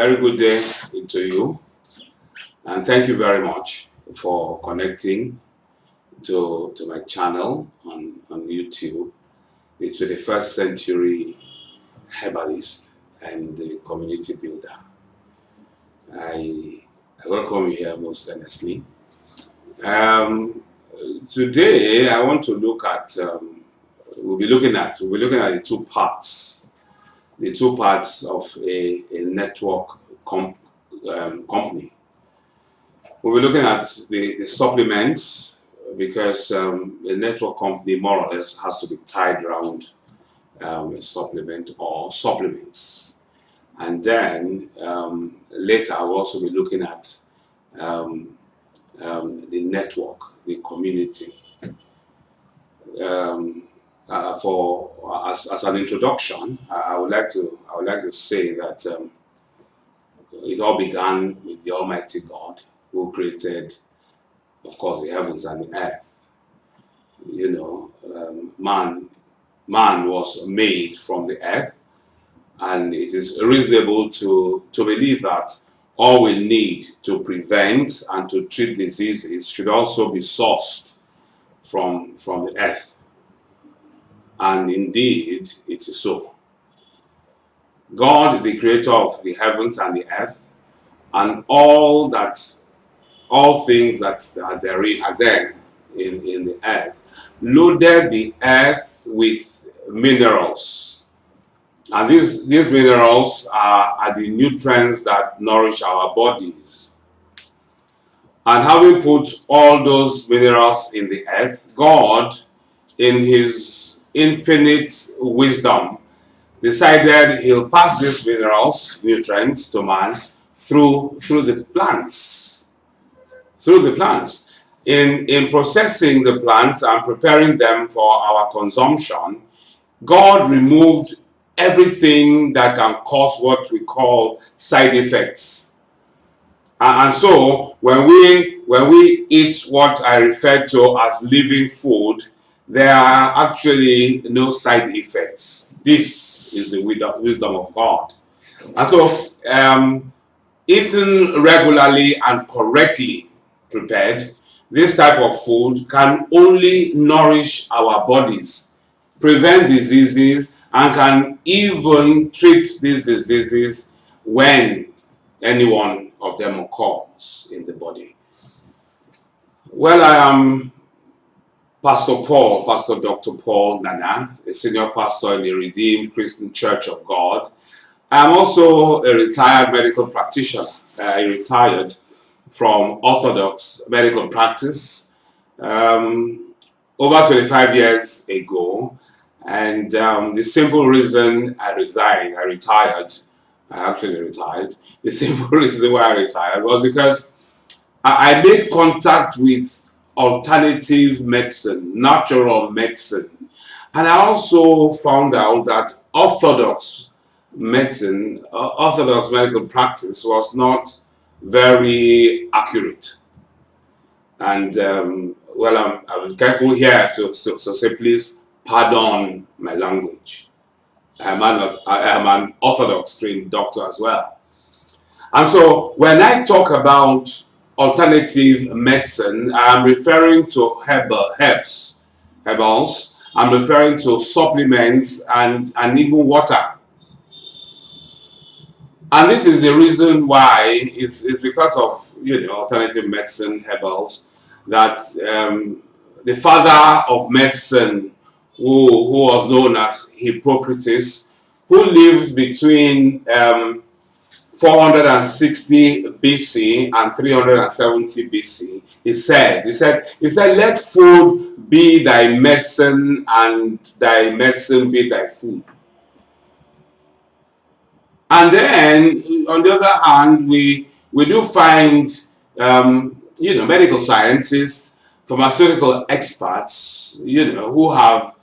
very good day to you, and thank you very much for connecting to my channel on YouTube. It's the 21st century herbalist and the community builder. I welcome you here most earnestly. Today I want to look at we'll be looking at the two parts of a network company. We'll be looking at the supplements, because a network company more or less has to be tied around a supplement or supplements. And then later I'll also be looking at the network, the community. As an introduction, I would like to say that it all began with the Almighty God, who created, of course, the heavens and the earth. You know, man was made from the earth, and it is reasonable to believe that all we need to prevent and to treat diseases should also be sourced from the earth. And indeed, it is so. God, the creator of the heavens and the earth, and all things that are there in the earth, loaded the earth with minerals. And these minerals are the nutrients that nourish our bodies. And having put all those minerals in the earth, God, in his infinite wisdom, decided he'll pass these minerals, nutrients, to man through the plants. In processing the plants and preparing them for our consumption, God removed everything that can cause what we call side effects. And so when we eat what I refer to as living food, there are actually no side effects. This is the wisdom of God. And so eaten regularly and correctly prepared, this type of food can only nourish our bodies, prevent diseases, and can even treat these diseases when any one of them occurs in the body. Well, I am Pastor Dr. Paul Nana, a senior pastor in the Redeemed Christian Church of God. I'm also a retired medical practitioner. I retired from orthodox medical practice over 25 years ago. And the simple reason I actually retired. The simple reason why I retired was because I made contact with alternative medicine, natural medicine. And I also found out that orthodox medical practice was not very accurate. And well, I'm careful here to say, please pardon my language. I am an orthodox trained doctor as well. And so when I talk about alternative medicine, I'm referring to herbals. I'm referring to supplements and even water. And this is the reason why it's because of alternative medicine, herbals, that the father of medicine, who was known as Hippocrates, who lived between 460 BC and 370 BC, he said, let food be thy medicine and thy medicine be thy food. And then, on the other hand, we do find, medical scientists, pharmaceutical experts, who have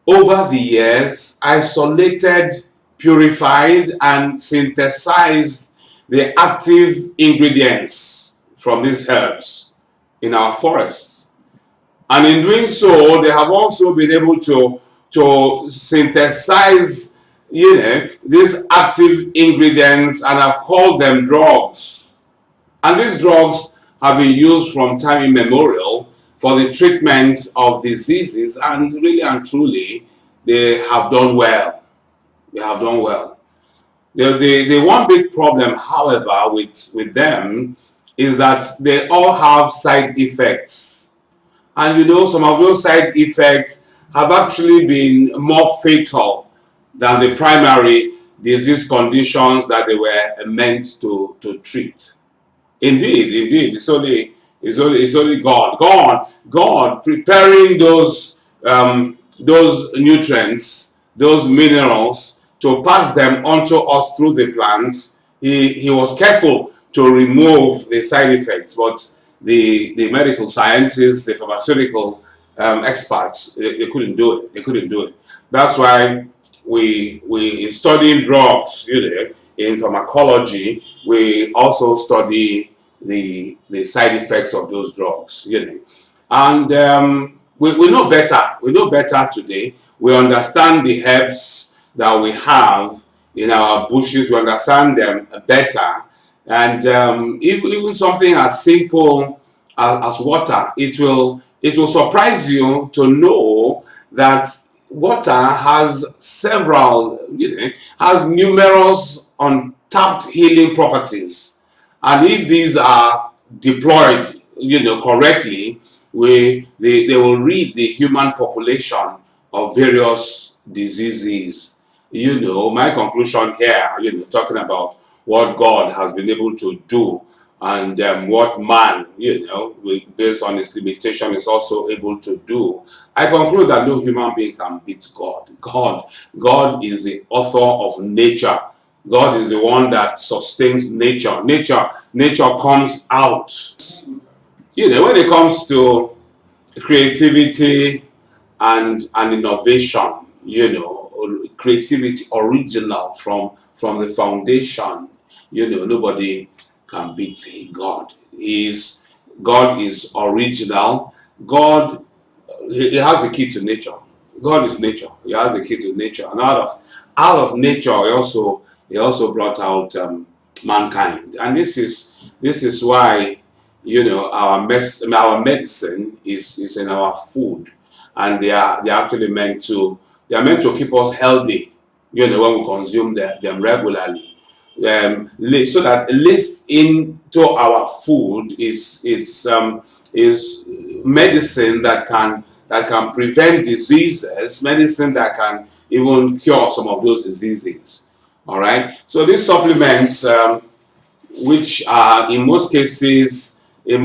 over the years isolated, purified, and synthesized the active ingredients from these herbs in our forests. And in doing so, they have also been able to synthesize these active ingredients, and I've called them drugs. And these drugs have been used from time immemorial for the treatment of diseases, and really and truly, they have done well. They have done well. The one big problem, however, with them is that they all have side effects. And some of those side effects have actually been more fatal than the primary disease conditions that they were meant to treat. Indeed, it's only God preparing those nutrients, those minerals, to pass them onto us through the plants. He was careful to remove the side effects, but the medical scientists, the pharmaceutical experts, they couldn't do it. They couldn't do it. That's why we studying drugs, in pharmacology. We also study the side effects of those drugs, and we know better. We know better today. We understand the herbs that we have in our bushes. We understand them better, and even something as simple as water, it will surprise you to know that water has has numerous untapped healing properties, and if these are deployed, correctly, they will rid the human population of various diseases. My conclusion here, talking about what God has been able to do, and what man, based on his limitation, is also able to do. I conclude that no human being can beat God. God is the author of nature. God is the one that sustains nature. Nature comes out. When it comes to creativity and innovation, creativity original from the foundation, nobody can beat God. God is original. God, he has the key to nature. God is nature. He has the key to nature, and out of nature, he also brought out mankind. And this is why our medicine is in our food, and they're actually meant to keep us healthy. When we consume them regularly, so that laced into our food is medicine that can prevent diseases, medicine that can even cure some of those diseases. All right. So these supplements, which are in most cases a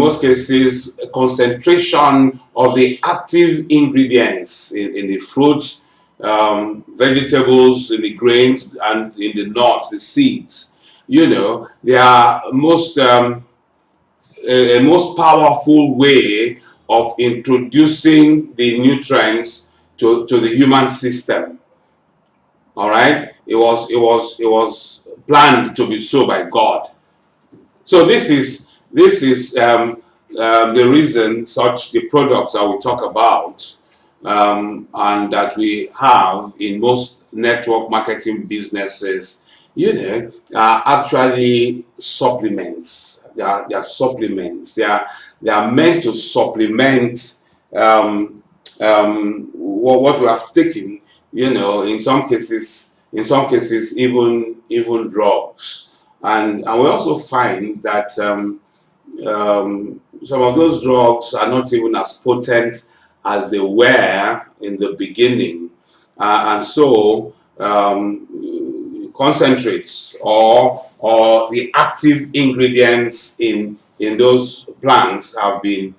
concentration of the active ingredients in the fruits, vegetables, in the grains, and in the nuts, the seeds. They are a most powerful way of introducing the nutrients to the human system. All right, it was planned to be so by God. So this is the reason the products that we talk about, and that we have in most network marketing businesses, are actually supplements. They are supplements. They are meant to supplement what we have taken. In some cases, even drugs, and we also find that some of those drugs are not even as potent as they were in the beginning, and so concentrates or the active ingredients in those plants have been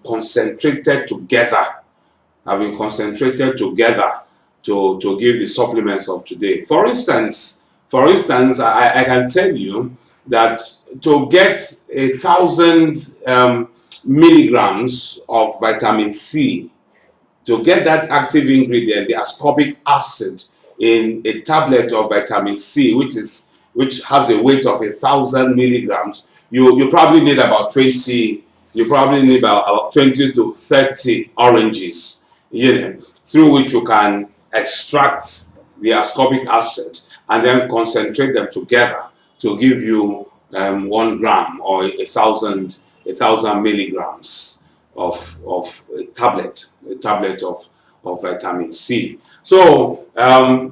concentrated together to give the supplements of today. For instance, I can tell you that to get 1,000 milligrams of vitamin C, to get that active ingredient, the ascorbic acid, in a tablet of vitamin C, which has a weight of 1,000 milligrams, you probably need about 20. You probably need about 20 to 30 oranges, through which you can extract the ascorbic acid and then concentrate them together to give you 1 gram or a thousand milligrams of a tablet of vitamin C. So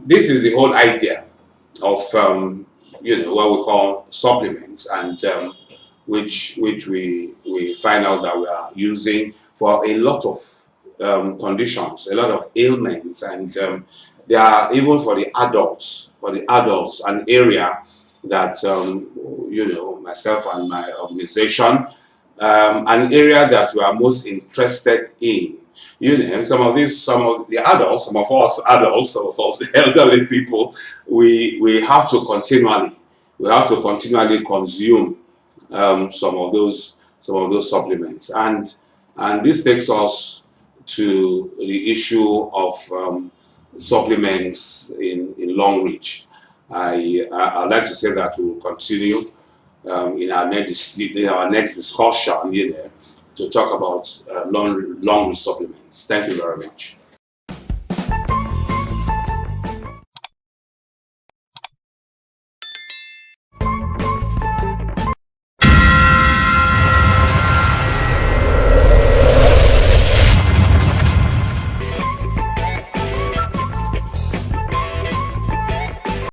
this is the whole idea of what we call supplements, and which we find out that we are using for a lot of conditions, a lot of ailments, and they are even for the adults, an area that myself and my organization, an area that we are most interested in. Some of the adults, some of us adults, some of us the elderly people, we have to continually consume some of those supplements, and this takes us to the issue of supplements in Longrich. I'd like to say that we will continue in our next discussion, to talk about Longrich supplements. Thank you very much.